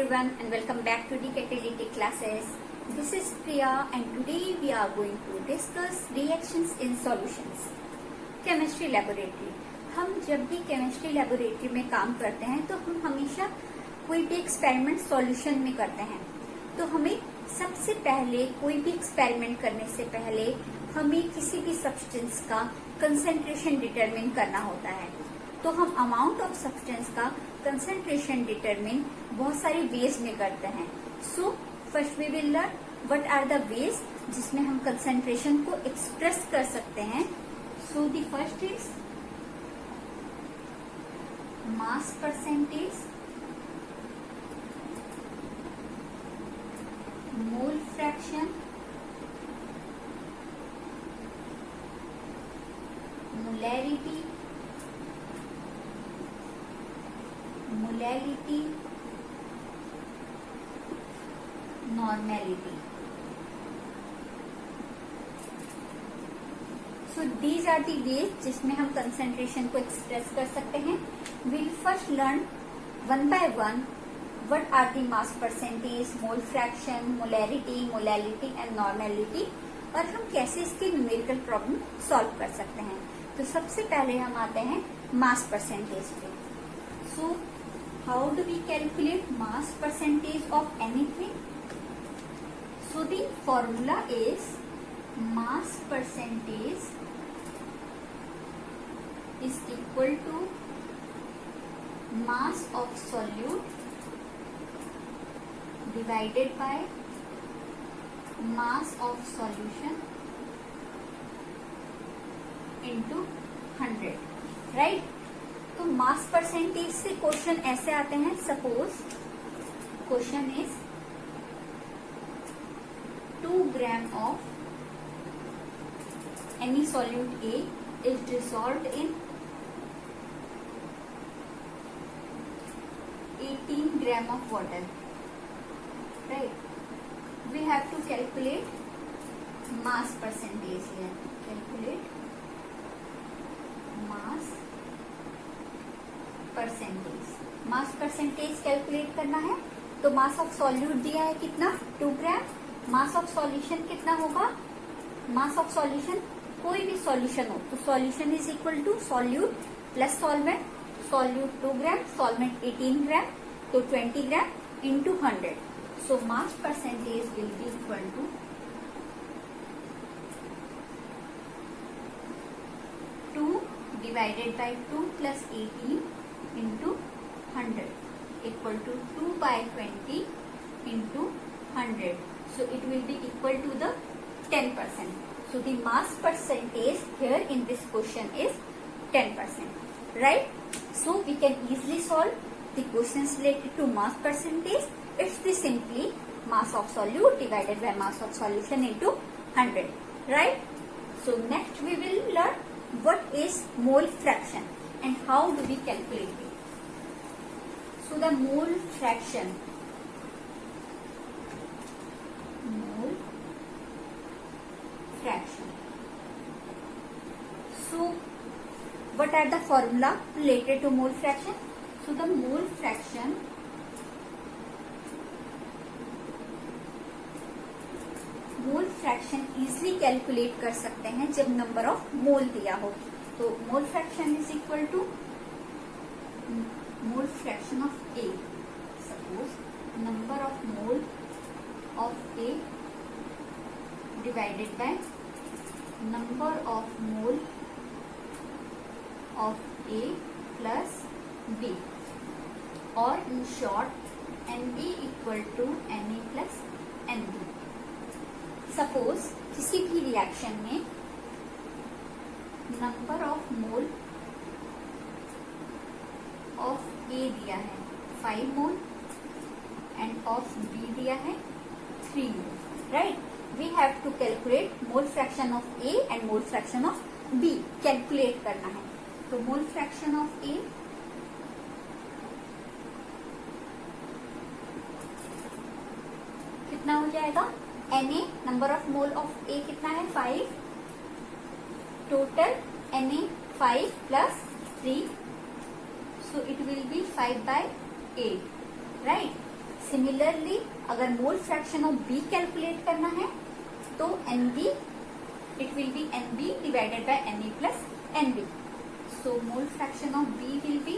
everyone and welcome back to the catalytic classes. This is Priya and today we are going to discuss reactions in solutions. Chemistry laboratory. हम जब भी chemistry laboratory में काम करते हैं तो हम हमेशा कोई भी एक्सपेरिमेंट सॉल्यूशन में करते हैं। तो हमें सबसे पहले कोई भी एक्सपेरिमेंट करने से पहले हमें किसी भी सब्सटेंस का कंसेंट्रेशन डिटरमिन करना होता है। तो हम अमाउंट ऑफ सब्सटेंस का कंसेंट्रेशन डिटरमिन बहुत सारे वेज में करते हैं। So first we will learn what are the ways जिसमें हम कंसेंट्रेशन को एक्सप्रेस कर सकते हैं। So the first is mass percentage, mole fraction, molarity, molality, normality. So these are the ways जिसमें हम कंसेंट्रेशन को एक्सप्रेस कर सकते हैं। Will first learn one by one what are the mass percentage, mole fraction, molarity, molality and normality, और हम कैसे इसकी न्यूमेरिकल प्रॉब्लम सॉल्व कर सकते हैं। तो सबसे पहले हम आते हैं मास परसेंटेज पे। सो how do we calculate mass percentage of anything? So the formula is mass percentage is equal to mass of solute divided by mass of solution into 100, right? तो मास परसेंटेज से question ऐसे आते हैं। Suppose question is 2 gram of any solute A is dissolved in 18 gram of water, right? We have to calculate mass percentage here. Calculate mass percentage. Mass percentage calculate करना है तो mass of solute दिया है कितना, 2 ग्राम। Mass of solution कितना होगा? Mass of solution कोई भी सॉल्यूशन हो तो solution is equal to solute plus solvent. Solute 2 gram, solvent 18 gram, तो 20 gram into 100। So mass percentage will be equal to 2 divided by 2 plus 18 into 100 equal to 2 by 20 into 100. So it will be equal to the 10%. So the mass percentage here in this question is 10%, right? So we can easily solve the questions related to mass percentage. It's the simply mass of solute divided by mass of solution into 100, right? So next we will learn what is mole fraction and how do we calculate it. So the mole fraction, so what are the formula related to mole fraction? So the mole fraction easily calculate कर सकते हैं जब number of मोल दिया हो। तो mole fraction is equal to mole fraction of A. Suppose number of mole of A divided by number of mole of A plus B, और in short N B equal to N A plus N B. Suppose किसी भी reaction में number of mole of A दिया है 5 mole end of B दिया है 3 mole, right? We have to calculate mole fraction of A and mole fraction of B calculate करना है। तो मोल फ्रैक्शन ऑफ ए कितना हो जाएगा? Na number of mole of A कितना है? 5, total Na 5 plus 3, so it will be 5 by 8, right? Similarly अगर mole fraction of B calculate करना है तो NB it will be NB divided by Ne plus NB. So mole fraction of B will be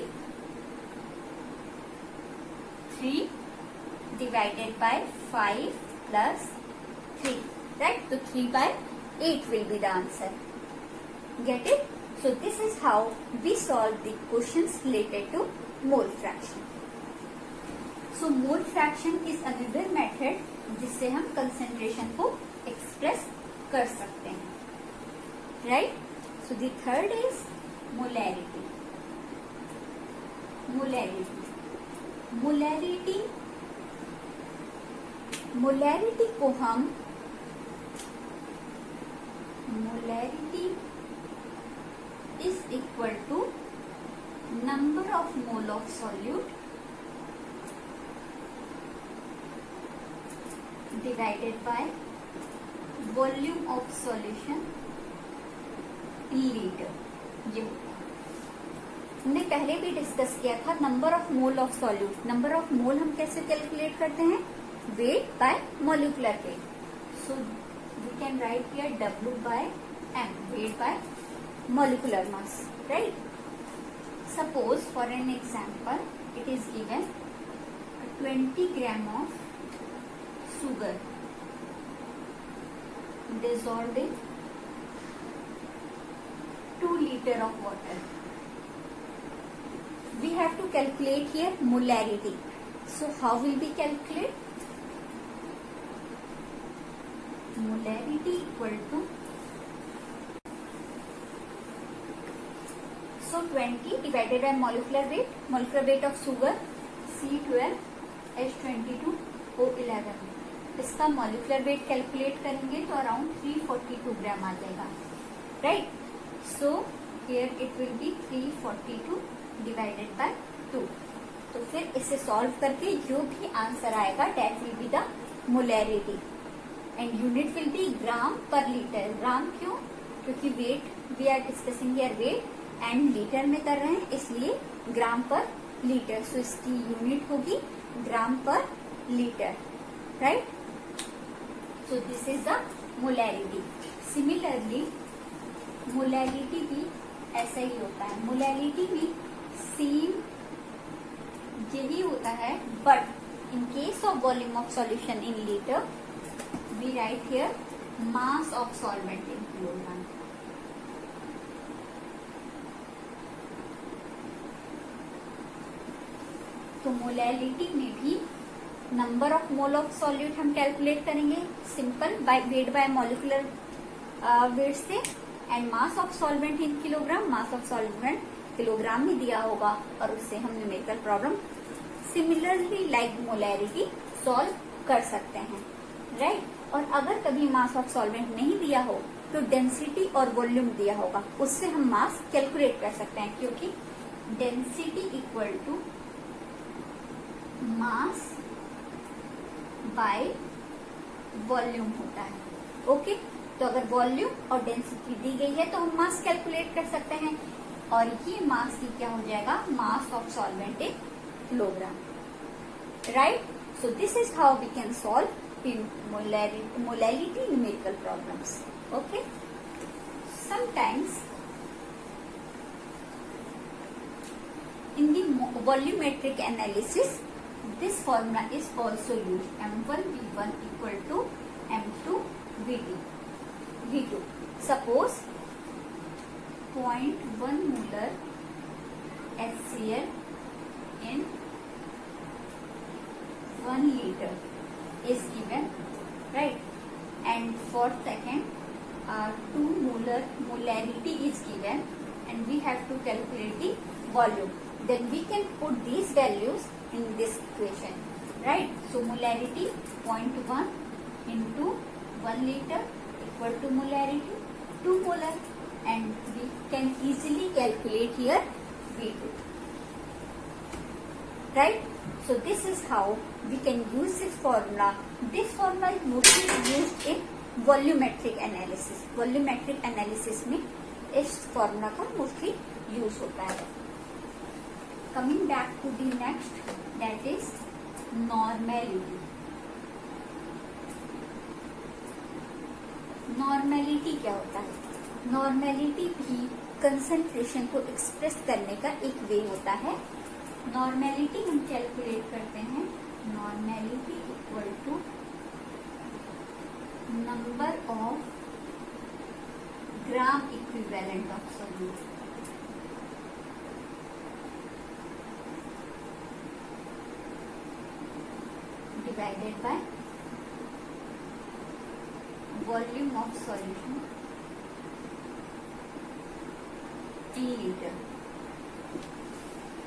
3 divided by 5 plus 3, right? So 3 by 8 will be the answer. Get it? So this is how we solve the questions related to mole fraction. So mole fraction is another method जिससे हम concentration को express कर सकते हैं, right? So the third is molarity. Molarity को हम molarity is equal to number of mole of solute divided by volume of solution litre, ये होता है। हमने पहले भी डिस्कस किया था number of mole of solute. Number of mole हम कैसे कैलकुलेट करते हैं? Weight by molecular weight. So we can write here W by M, weight by molecular mass, right? Suppose for an example it is given 20 gram of sugar dissolved in 2 liter of water. We have to calculate here molarity. So how will we calculate? Molarity equal to, so 20 divided by molecular weight of sugar C12H22O11. इसका molecular weight calculate करेंगे तो around 342 ग्राम आ जाएगा, right? So here it will be 342 divided by 2. तो फिर इसे solve करके जो भी आंसर आएगा that will be the molarity and unit will be gram per litre. Gram क्यों? क्योंकि weight we are discussing here weight and litre में कर रहे हैं, इसलिए ग्राम पर लीटर. सो इसकी यूनिट होगी ग्राम per litre, right? So this is the molarity. Similarly, molarity भी ऐसा ही होता है. Molarity भी सेम यही होता है, but in case of volume of solution in liter, we write here mass of solvent in kilogram. तो मोलैरिटी में भी number of mole of solute हम कैलकुलेट करेंगे simple by weight by molecular weight से, and mass of solvent in kilogram. Mass of solvent kilogram में दिया होगा और उससे हम numerical problem similarly like molarity solve कर सकते हैं, राइट? और अगर कभी मास ऑफ सॉल्वेंट नहीं दिया हो तो डेंसिटी और वॉल्यूम दिया होगा, उससे हम मास कैलकुलेट कर सकते हैं, क्योंकि density equal to mass by volume होता है, ओके? तो अगर वॉल्यूम और डेंसिटी दी गई है तो हम मास कैलकुलेट कर सकते हैं, और ये मास ही क्या हो जाएगा? Mass of solvent in kilogram, right? So this is how we can solve in molarity numerical problems, okay? Sometimes in the volumetric analysis this formula is also used. M1 V1 equal to M2 V2. Suppose 0.1 molar HCl in 1 liter is given, right? And for second 2 molar molarity is given, and we have to calculate the volume. Then we can put these values in this equation, right? So molarity 0.1 into 1 liter equal to molarity 2 molar, and we can easily calculate here V2, right? So this is how we can use this formula. This formula is mostly used in volumetric analysis. Volumetric analysis में इस formula का mostly use होता है. Coming back to the next, that is normality. Normality क्या होता है? Normality भी concentration को एक्सप्रेस करने का एक वे होता है। नॉर्मेलिटी हम कैलकुलेट करते हैं, normality equal to number of gram equivalent of solute divided by volume of solution in litre.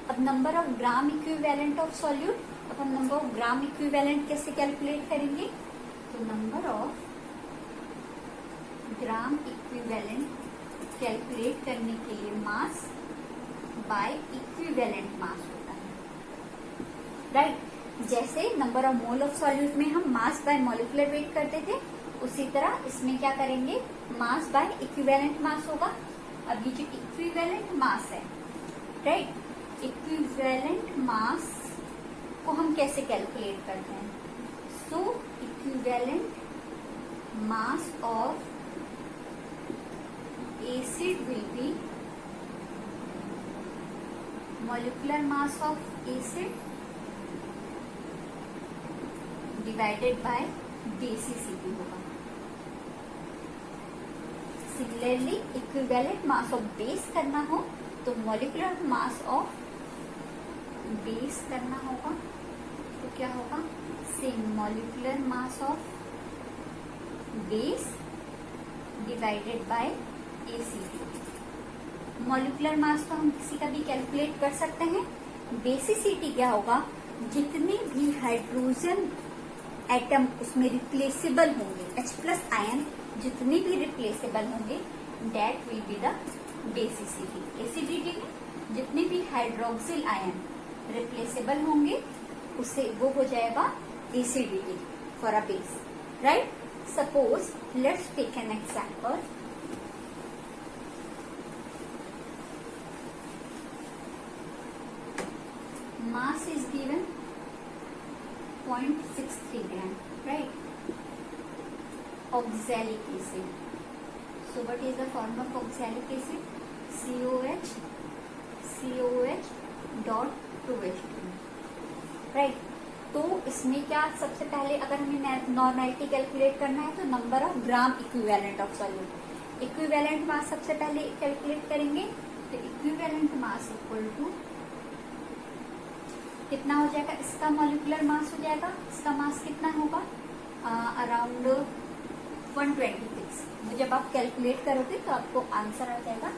अब number of gram equivalent of solute, अब हम नंबर ऑफ ग्राम इक्विवेलेंट कैसे कैलकुलेट करेंगे? तो number of gram equivalent calculate करने के लिए mass by equivalent mass होता है, राइट। जैसे number of mole of solute में हम मास बाय मॉलिक्यूलर वेट करते थे, उसी तरह इसमें क्या करेंगे, मास बाय इक्विवेलेंट मास होगा। अब ये जो इक्विवेलेंट मास है, राइट, इक्विवेलेंट मास को हम कैसे कैलकुलेट करते हैं? So equivalent mass of acid will be molecular mass of acid divided by basicity होगा। Similarly equivalent mass of base करना हो तो मॉलिक्यूलर मास ऑफ बेस करना होगा, तो क्या होगा, same molecular mass of base divided by ACD. Molecular mass तो हम किसी का भी कैलकुलेट कर सकते हैं। बेसिसिटी क्या होगा, जितने भी हाइड्रोजन एटम उसमें रिप्लेसेबल होंगे, H+ आयन जितने भी रिप्लेसेबल होंगे, that will be the basicity. Acidity में जितने भी हाइड्रोक्सिल आयन रिप्लेसेबल होंगे उससे वो हो जाएगा acidity for a base, right. Suppose let's take an example, mass is given 0.63 gram, right? Oxalic acid. So what is the formula of oxalic acid? COH dot 2H2, right? तो इसमें क्या, सबसे पहले अगर हमें नॉर्मेलिटी कैलकुलेट करना है तो number of gram equivalent of solute, equivalent mass सबसे पहले कैलकुलेट करेंगे। तो इक्विवेलेंट मास इक्वल टू कितना हो जाएगा, इसका मॉलिक्यूलर मास हो जाएगा, इसका मास कितना होगा, अराउंड 126। जब आप कैलकुलेट करोगे तो आपको आंसर आ जाएगा,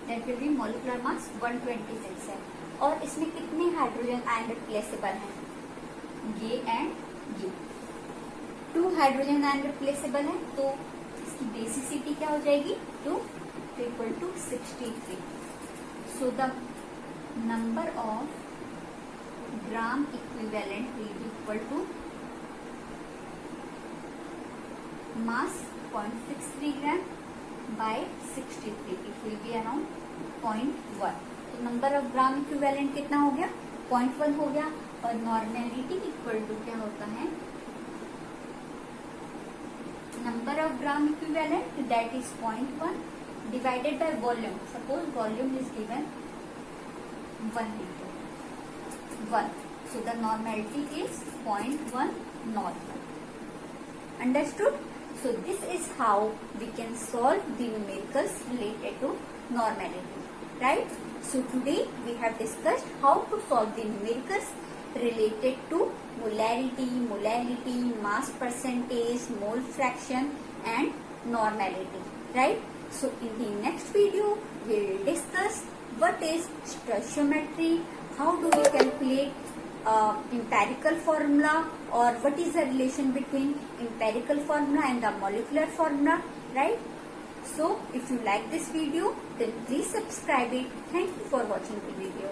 दैट विल बी मॉलिक्यूलर मास 126 है। और इसमें कितने हाइड्रोजन आयन रिप्लेसेबल हैं, ये एंड ये, 2 हाइड्रोजन आयन रिप्लेसेबल है, तो इसकी बेसिसिटी क्या हो जाएगी, 2 equal to 63। So the number of gram equivalent will be equal to mass 0.63 gram by 63, it will be around 0.1। तो नंबर ऑफ ग्राम इक्विवेलेंट कितना हो गया, 0.1 हो गया। और नॉर्मेलिटी इक्वल टू क्या होता है, number of gram equivalent that is 0.1 divided by volume. Suppose volume is given 1 litre, 1, so the normality is 0.1 normal. Understood? So this is how we can solve the numericals related to normality, right? So today we have discussed how to solve the numericals related to molarity, mass percentage, mole fraction and normality, right? So in the next video we will discuss what is stoichiometry, how do we calculate empirical formula, or what is the relation between empirical formula and the molecular formula, right? So if you like this video then please subscribe it. Thank you for watching the video.